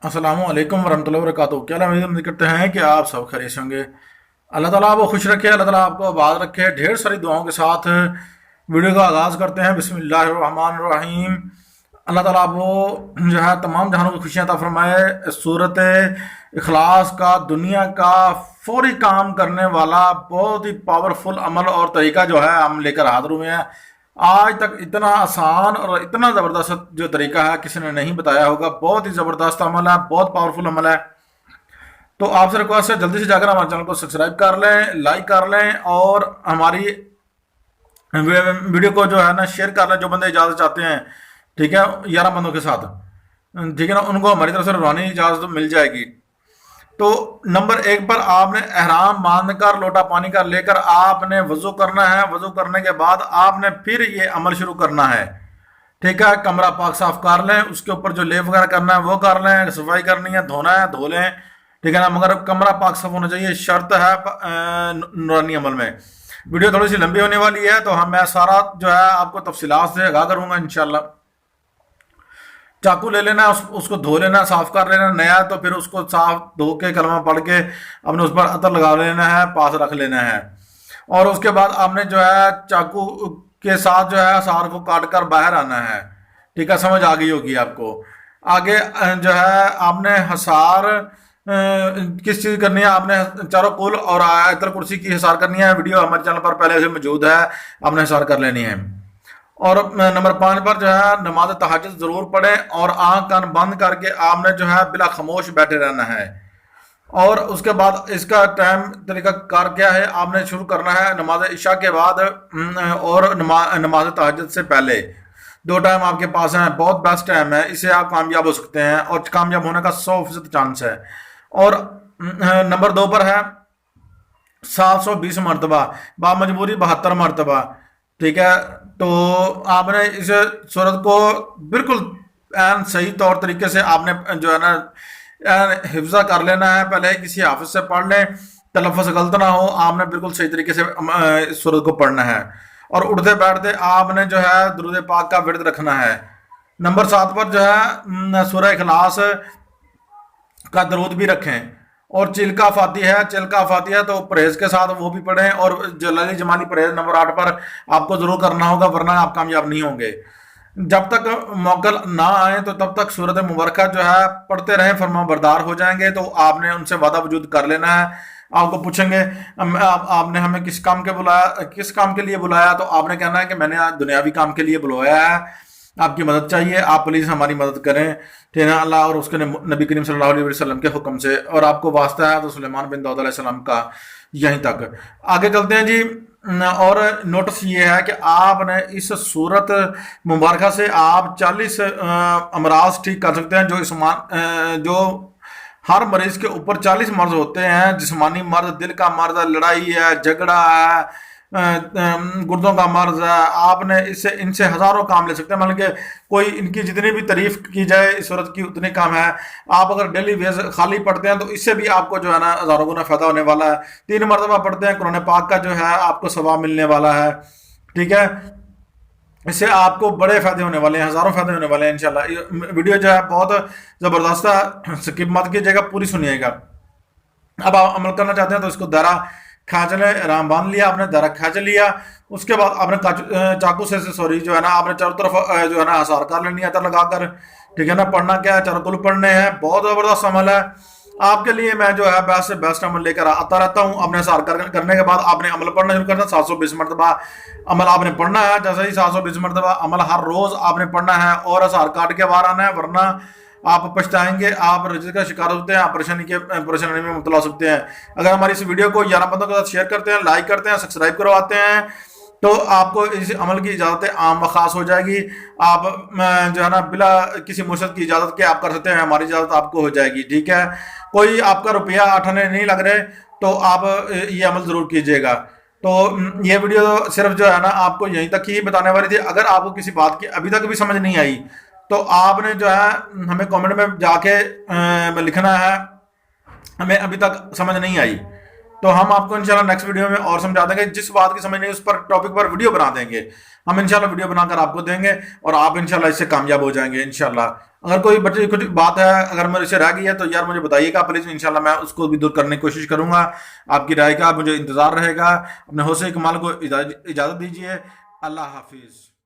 अस्सलामु अलैकुम वरहमतुल्लाहि वबरकातुहू। क्या उम्मीद करते हैं कि आप सब खैरियत से होंगे। अल्लाह ताला आपको खुश रखे, अल्लाह ताला आपको आबाद रखे। ढेर सारी दुआओं के साथ वीडियो का आगाज़ करते हैं। बिस्मिल्लाहिर्रहमानिर्रहीम। अल्लाह ताला आपको जो है तमाम जहानों की खुशियाँ अता फरमाए। सूरत इखलास का दुनिया का फौरी काम करने वाला बहुत ही पावरफुल अमल और तरीका जो है हम लेकर हाजिर हुए हैं। आज तक इतना आसान और इतना ज़बरदस्त जो तरीका है किसी ने नहीं बताया होगा। बहुत ही ज़बरदस्त अमल है, बहुत पावरफुल अमल है। तो आपसे रिक्वेस्ट है जल्दी से जाकर हमारे चैनल को सब्सक्राइब कर लें, लाइक कर लें और हमारी वीडियो को जो है ना शेयर कर लें। जो बंदे इजाज़त चाहते हैं, ठीक है, 11 बंदों के साथ, ठीक है ना, उनको हमारी तरफ से रूहानी इजाज़त मिल जाएगी। तो नंबर 1 पर आपने एहराम बांध कर लोटा पानी का लेकर आपने वजू करना है। वजू करने के बाद आपने फिर ये अमल शुरू करना है, ठीक है। कमरा पाक साफ कर लें, उसके ऊपर जो लेप वगैरह करना है वो कर लें, सफाई करनी है, धोना है धो लें, ठीक है ना। मगर कमरा पाक साफ होना चाहिए, शर्त है नूरानी अमल में। वीडियो थोड़ी सी लंबी होने वाली है तो मैं सारा जो है आपको तफसीलात से आगाह करूंगा इंशाल्लाह। चाकू ले लेना, उसको धो लेना, साफ कर लेना। नया तो फिर उसको साफ धो के कलमा पढ़ के अपने उस पर अतर लगा लेना है, पास रख लेना है। और उसके बाद आपने जो है चाकू के साथ जो है सार को काट कर बाहर आना है, ठीक है। समझ आ गई होगी आपको। आगे जो है आपने हसार किस चीज़ करनी है, आपने चारों कुल और आयतल कुर्सी की हसार करनी है। वीडियो हमारे चैनल पर पहले से मौजूद है, आपने हसार कर लेनी है। और नंबर 5 पर जो है नमाज तहज्जुद जरूर पढ़ें और आंख कान बंद करके आपने जो है बिला खामोश बैठे रहना है। और उसके बाद इसका टाइम तरीका कार क्या है, आपने शुरू करना है नमाज इशा के बाद और नमाज तहज्जुद से पहले। 2 टाइम आपके पास हैं, बहुत बेस्ट टाइम है, इससे आप कामयाब हो सकते हैं और कामयाब होने का 100% चांस है। और नंबर 2 पर है 720 मरतबा, बामजबूरी 72 मरतबा, ठीक है। तो आपने इस सूरत को बिल्कुल एन सही तौर तरीके से आपने जो है ना हिफ्जा कर लेना है। पहले किसी हाफिज से पढ़ लें, तलफ़्फ़ुज़ गलत ना हो, आपने बिल्कुल सही तरीके से इस सूरत को पढ़ना है। और उठते बैठते आपने जो है दुरूद पाक का विर्द रखना है। नंबर 7 पर जो है सूरह इखलास का दरूद भी रखें। और चिल्का फातिहा तो परहेज के साथ वो भी पढ़ें। और जलाली जमाली परहेज नंबर 8 पर आपको जरूर करना होगा, वरना आप कामयाब नहीं होंगे। जब तक मौकल ना आए तो तब तक सूरत मुबारक जो है पढ़ते रहें, फरमाबरदार हो जाएंगे। तो आपने उनसे वादा वजूद कर लेना है। आपको पूछेंगे आपने हमें किस काम के लिए बुलाया, तो आपने कहना है कि मैंने आज दुनियावी काम के लिए बुलवाया है, आपकी मदद चाहिए, आप प्लीज़ हमारी मदद करें, ठीक है। अल्लाह और उसके नबी करीम सल्लल्लाहु अलैहि वसल्लम के हुक्म से। और आपको वास्ता है तो सुलेमान बिन दाऊद अलैहिस्सलाम का। यहीं तक आगे चलते हैं जी। और नोटिस ये है कि आपने इस सूरत मुबारक से आप 40 अमराज ठीक कर सकते हैं। जो हर मरीज के ऊपर 40 मर्ज होते हैं, जिस्मानी मर्ज, दिल का मर्ज है, लड़ाई है, झगड़ा है, गुर्दों का मर्ज है, आपने इनसे हजारों काम ले सकते हैं। मतलब कि कोई इनकी जितनी भी तारीफ की जाए इस सूरत की उतनी कम है। आप अगर डेली बेस खाली पढ़ते हैं तो इससे भी आपको जो है ना हजारों गुना फायदा होने वाला है। 3 मरतबा पढ़ते हैं कुरान पाक का जो है आपको सवाब मिलने वाला है, ठीक है। इससे आपको बड़े फायदे होने वाले हैं, हजारों फायदे होने वाले हैं इंशाल्लाह। वीडियो जो है बहुत जबरदस्त है, स्किप मत कीजिएगा, पूरी सुनिएगा। अब आप अमल करना चाहते हैं तो इसको दायरा खींच लें। आराम बांध लिया आपने, दायरा खींच लिया। उसके बाद आपने चाकू से सॉरी जो है ना आपने चारों तरफ जो है ना हसार कर लेनी है, अतर लगाकर, ठीक है ना। पढ़ना क्या है, चारों कुल पढ़ने हैं। बहुत ज़बरदस्त अमल है आपके लिए। मैं जो है बेस्ट से बेस्ट अमल लेकर आता रहता हूँ। आपने हसार करने के बाद आपने अमल पढ़ना शुरू करना। 720 मरतबा अमल आपने पढ़ना है। जैसे ही 720 मरतबा अमल हर रोज़ आपने पढ़ना है और हसार काट के बाहर आना है, वरना आप पछताएंगे, आप रजित का शिकार हो सकते हैं, आप परेशानी में मुब्तला हो सकते हैं। अगर हमारी इस वीडियो को 11 बंदों के साथ शेयर करते हैं, लाइक करते हैं, सब्सक्राइब करवाते हैं, तो आपको इस अमल की इजाज़त आम व खास हो जाएगी। आप जो है ना बिला किसी मुर्शद की इजाज़त के आप कर सकते हैं, हमारी इजाज़त आपको हो जाएगी, ठीक है। कोई आपका रुपया आठाने नहीं लग रहे तो आप ये अमल ज़रूर कीजिएगा। तो ये वीडियो सिर्फ जो है ना आपको यहीं तक ही बताने वाली थी। अगर आपको किसी बात की अभी तक भी समझ नहीं आई तो आपने जो है हमें कमेंट में जाके लिखना है हमें अभी तक समझ नहीं आई, تو ہم آپ کو انشاءاللہ نیکسٹ ویڈیو میں اور سمجھا دیں گے. جس بات کی سمجھ نہیں اس پر ٹاپک پر ویڈیو بنا دیں گے ہم انشاءاللہ، ویڈیو بنا کر آپ کو دیں گے اور آپ انشاءاللہ اس سے کامیاب ہو جائیں گے انشاءاللہ. اگر کوئی بچے کچھ بات ہے اگر میرے سے رہ گئی ہے تو یار مجھے بتائیے گا پلیز، انشاءاللہ میں اس کو بھی دور کرنے کی کوشش کروں گا. آپ کی رائے کا مجھے انتظار رہے گا. اپنے حوصلے کمال کو اجازت دیجیے. اللہ حافظ.